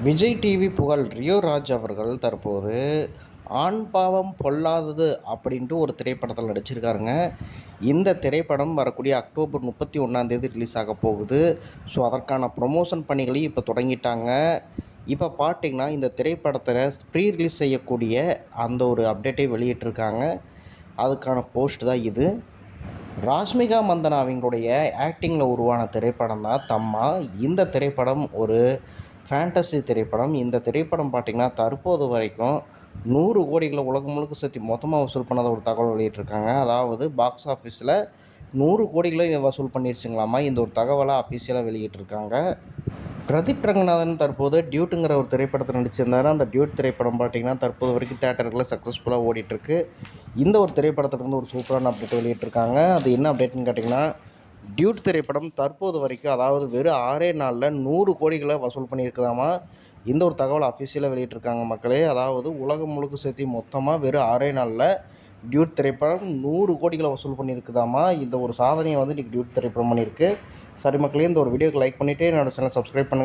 Vijay TV புகழ் Rio Raj அவர்கள் தற்போது ஆண் பாவம் பொல்லாதது அப்படின்ட்டு ஒரு திரைப்படத்தில் நடிச்சிருக்காருங்க. இந்த திரைப்படம் வரக்கூடிய அக்டோபர் 31 ரிலீஸ் ஆக போகுது. ஸோ அதற்கான ப்ரொமோஷன் பணிகளையும் இப்போ தொடங்கிட்டாங்க. இப்போ பார்த்தீங்கன்னா இந்த திரைப்படத்தில் ப்ரீ ரிலீஸ் செய்யக்கூடிய அந்த ஒரு அப்டேட்டை வெளியிட்டிருக்காங்க. அதுக்கான போஸ்ட் தான் இது. ராஷ்மிகா மந்தனா அவங்களுடைய ஆக்டிங்கில் உருவான திரைப்படம் தான் தம்மா. இந்த திரைப்படம் ஒரு ஃபேண்டசி திரைப்படம். இந்த திரைப்படம் பார்த்திங்கன்னா தற்போது வரைக்கும் 100 கோடிகளை உலகம் முழுக்க சேர்த்து மொத்தமாக வசூல் பண்ணதை ஒரு தகவல் வெளியிட்டிருக்காங்க. அதாவது பாக்ஸ் ஆஃபீஸில் 100 கோடிகளை வசூல் பண்ணிடுச்சுங்களாமா. இந்த ஒரு தகவலை அஃபிஷியலாக வெளியிட்டிருக்காங்க. பிரதீப் ரங்கநாதன் தற்போது டியூட்டுங்கிற ஒரு திரைப்படத்தில் நடிச்சிருந்தார். அந்த டியூட் திரைப்படம் பார்த்திங்கன்னா தற்போது வரைக்கும் தேட்டர்களில் சக்ஸஸ்ஃபுல்லாக ஓடிட்டுருக்கு. இந்த ஒரு திரைப்படத்திலிருந்து ஒரு சூப்பரான அப்டேட் வெளியிட்டிருக்காங்க. அது என்ன அப்டேட்னு கேட்டிங்கன்னா, டியூட் திரைப்படம் தற்போது வரைக்கும் அதாவது வெறும் 6 நாளில் 100 கோடிகளை வசூல் பண்ணியிருக்குதாமா. இந்த ஒரு தகவல் அஃபிஷியலாக வெளியிட்டிருக்காங்க மக்களே. அதாவது உலகம் முழுக்க சேர்த்து மொத்தமாக வெறும் 6 நாளில் டியூட் திரைப்படம் 100 கோடிகளை வசூல் பண்ணியிருக்குதாமா. இந்த ஒரு சாதனையை வந்து இன்றைக்கி டியூட் திரைப்படம் பண்ணியிருக்கு. சரி மக்களே, இந்த ஒரு வீடியோக்கு லைக் பண்ணிவிட்டு என்னோடய சேனல் சப்ஸ்கிரைப் பண்ணுங்கள்.